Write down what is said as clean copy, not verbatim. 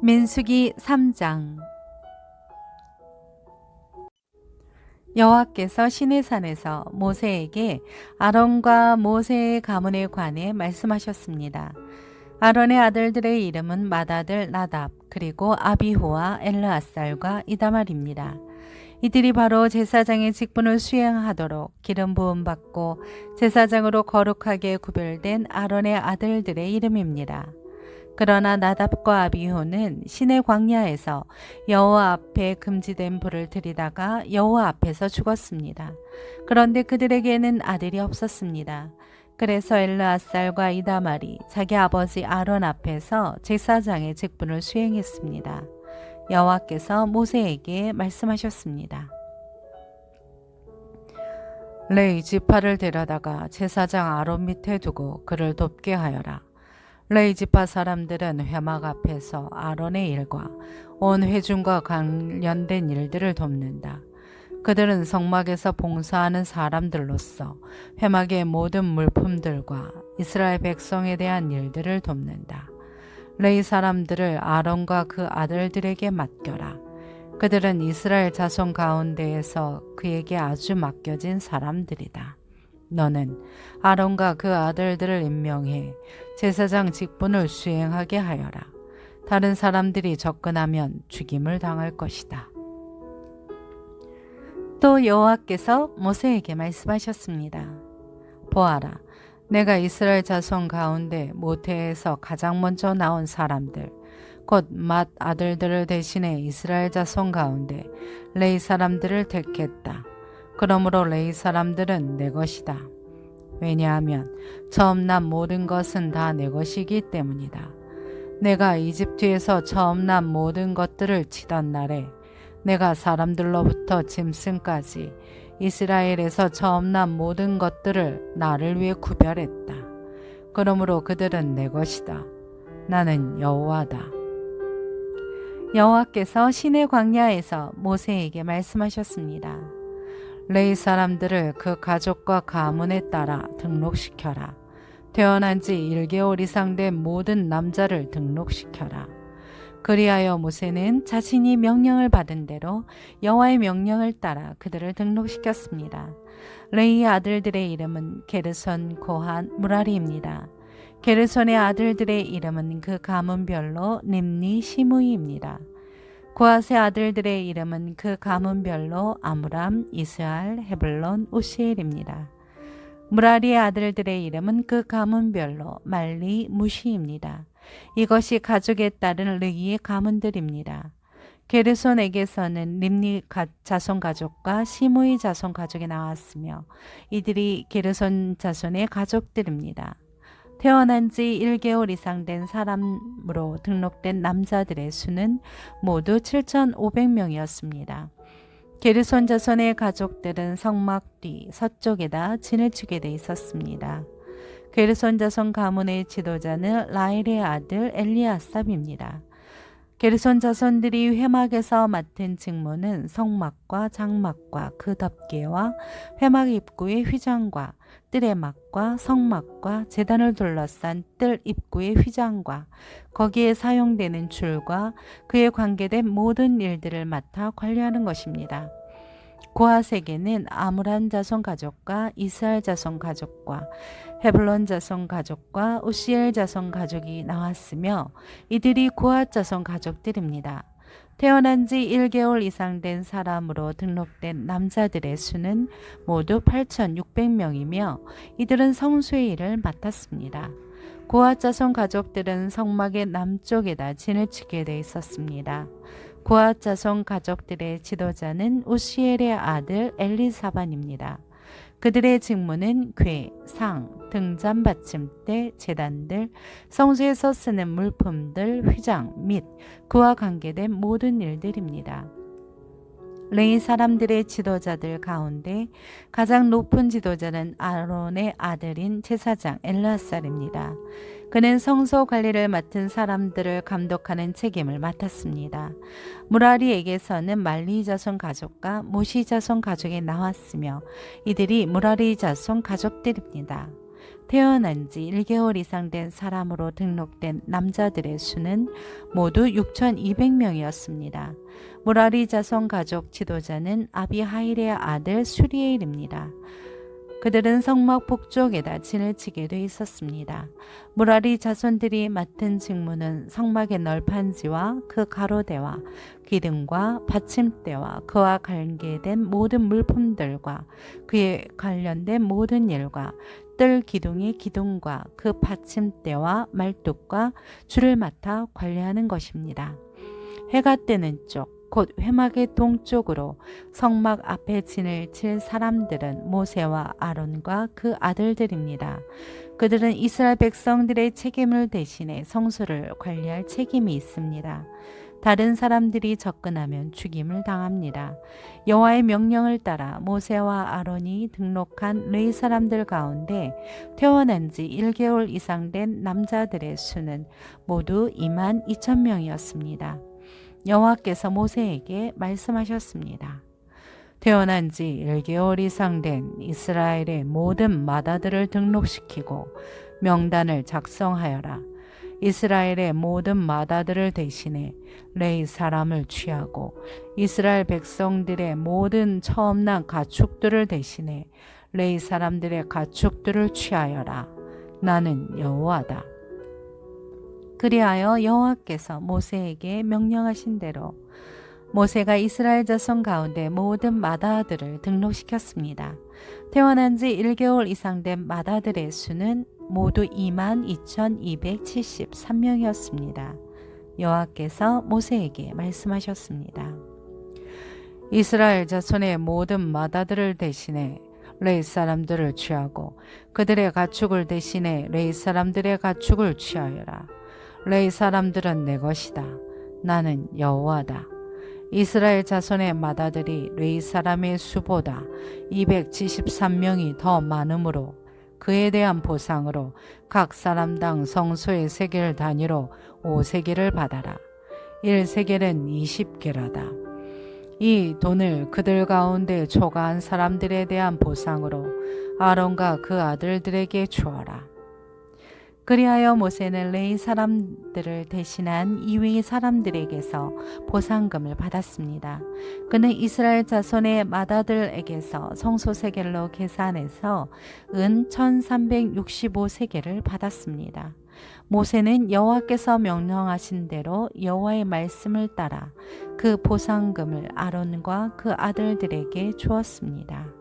민수기 3장. 여호와께서 시내산에서 모세에게 아론과 모세의 가문에 관해 말씀하셨습니다. 아론의 아들들의 이름은 맏아들 나답 그리고 아비후와 엘르앗살과 이다말입니다. 이들이 바로 제사장의 직분을 수행하도록 기름 부음 받고 제사장으로 거룩하게 구별된 아론의 아들들의 이름입니다. 그러나 나답과 아비후는 시내 광야에서 여호와 앞에 금지된 불을 들이다가 여호와 앞에서 죽었습니다. 그런데 그들에게는 아들이 없었습니다. 그래서 엘르앗살과 이다말이 자기 아버지 아론 앞에서 제사장의 직분을 수행했습니다. 여호와께서 모세에게 말씀하셨습니다. 레위 지파를 데려다가 제사장 아론 밑에 두고 그를 돕게 하여라. 레위 지파 사람들은 회막 앞에서 아론의 일과 온 회중과 관련된 일들을 돕는다. 그들은 성막에서 봉사하는 사람들로서 회막의 모든 물품들과 이스라엘 백성에 대한 일들을 돕는다. 레위 사람들을 아론과 그 아들들에게 맡겨라. 그들은 이스라엘 자손 가운데에서 그에게 아주 맡겨진 사람들이다. 너는 아론과 그 아들들을 임명해 제사장 직분을 수행하게 하여라. 다른 사람들이 접근하면 죽임을 당할 것이다. 또 여호와께서 모세에게 말씀하셨습니다. 보아라, 내가 이스라엘 자손 가운데 모태에서 가장 먼저 나온 사람들, 곧 맏 아들들을 대신해 이스라엘 자손 가운데 레위 사람들을 택했다. 그러므로 레위 사람들은 내 것이다. 왜냐하면 처음 난 모든 것은 다 내 것이기 때문이다. 내가 이집트에서 처음 난 모든 것들을 치던 날에 내가 사람들로부터 짐승까지 이스라엘에서 처음 난 모든 것들을 나를 위해 구별했다. 그러므로 그들은 내 것이다. 나는 여호와다. 여호와께서 시내 광야에서 모세에게 말씀하셨습니다. 레위 사람들을 그 가족과 가문에 따라 등록시켜라. 태어난 지 1개월 이상 된 모든 남자를 등록시켜라. 그리하여 모세는 자신이 명령을 받은 대로 여호와의 명령을 따라 그들을 등록시켰습니다. 레위 아들들의 이름은 게르손, 고한, 무라리입니다. 게르손의 아들들의 이름은 그 가문별로 림니, 시므이입니다. 고핫의 아들들의 이름은 그 가문별로 아므람, 이스알, 헤블론, 우시엘입니다. 무라리의 아들들의 이름은 그 가문별로 말리, 무시입니다. 이것이 가족에 따른 르기의 가문들입니다. 게르손에게서는 림니 자손 가족과 시므이 자손 가족이 나왔으며 이들이 게르손 자손의 가족들입니다. 태어난 지 1개월 이상 된 사람으로 등록된 남자들의 수는 모두 7,500명이었습니다. 게르손 자손의 가족들은 성막 뒤 서쪽에다 진을 치게 돼 있었습니다. 게르손 자손 가문의 지도자는 라헬의 아들 엘리아삽입니다. 게르손 자손들이 회막에서 맡은 직무는 성막과 장막과 그 덮개와 회막 입구의 휘장과 뜰의 막과 성막과 제단을 둘러싼 뜰 입구의 휘장과 거기에 사용되는 줄과 그에 관계된 모든 일들을 맡아 관리하는 것입니다. 고핫에게는 아므란 자손 가족과 이스알 자손 가족과 헤블론 자손 가족과 우시엘 자손 가족이 나왔으며 이들이 고핫 자손 가족들입니다. 태어난 지 1개월 이상 된 사람으로 등록된 남자들의 수는 모두 8,600명이며 이들은 성소의 일을 맡았습니다. 고핫 자손 가족들은 성막의 남쪽에다 진을 치게 돼 있었습니다. 고핫 자손 가족들의 지도자는 우시엘의 아들 엘리사반입니다. 그들의 직무는 궤, 상, 등잔 받침대, 제단들, 성소에서 쓰는 물품들, 휘장 및 그와 관계된 모든 일들입니다. 레위 사람들의 지도자들 가운데 가장 높은 지도자는 아론의 아들인 제사장 엘르앗살입니다. 그는 성소 관리를 맡은 사람들을 감독하는 책임을 맡았습니다. 무라리에게서는 말리 자손 가족과 무시 자손 가족이 나왔으며 이들이 무라리 자손 가족들입니다. 태어난 지 1개월 이상 된 사람으로 등록된 남자들의 수는 모두 6,200명이었습니다. 무라리 자손 가족 지도자는 아비하일의 아들 수리엘입니다. 그들은 성막 북쪽에다 진을 치게 돼 있었습니다. 무라리 자손들이 맡은 직무는 성막의 널판지와 그 가로대와 기둥과 받침대와 그와 관계된 모든 물품들과 그에 관련된 모든 일과 뜰 기둥의 기둥과 그 받침대와 말뚝과 줄을 맡아 관리하는 것입니다. 해가 뜨는 쪽, 곧 회막의 동쪽으로 성막 앞에 진을 칠 사람들은 모세와 아론과 그 아들들입니다. 그들은 이스라엘 백성들의 책임을 대신해 성소를 관리할 책임이 있습니다. 다른 사람들이 접근하면 죽임을 당합니다. 여호와의 명령을 따라 모세와 아론이 등록한 레위 사람들 가운데 태어난 지 1개월 이상 된 남자들의 수는 모두 22,000명이었습니다. 여호와께서 모세에게 말씀하셨습니다. 태어난 지 1개월 이상 된 이스라엘의 모든 맏아들을 등록시키고 명단을 작성하여라. 이스라엘의 모든 맏아들을 대신해 레위 사람을 취하고 이스라엘 백성들의 모든 처음 난 가축들을 대신해 레위 사람들의 가축들을 취하여라. 나는 여호와다. 그리하여 여호와께서 모세에게 명령하신 대로 모세가 이스라엘 자손 가운데 모든 맏아들을 등록시켰습니다. 태어난 지 1개월 이상 된 맏아들의 수는 모두 22,273명이었습니다. 여호와께서 모세에게 말씀하셨습니다. 이스라엘 자손의 모든 맏아들을 대신해 레위 사람들을 취하고 그들의 가축을 대신해 레위 사람들의 가축을 취하여라. 레위 사람들은 내 것이다. 나는 여호와다. 이스라엘 자손의 맏아들이 레위 사람의 수보다 273명이 더 많으므로 그에 대한 보상으로 각 사람당 성소의 세겔 단위로 5세겔을 받아라. 1세겔은 20게라다. 이 돈을 그들 가운데 초과한 사람들에 대한 보상으로 아론과 그 아들들에게 주어라. 그리하여 모세는 레위 사람들을 대신한 이위 사람들에게서 보상금을 받았습니다. 그는 이스라엘 자손의 맏아들에게서 성소 세겔로 계산해서 은 1,365세겔을 받았습니다. 모세는 여호와께서 명령하신 대로 여호와의 말씀을 따라 그 보상금을 아론과 그 아들들에게 주었습니다.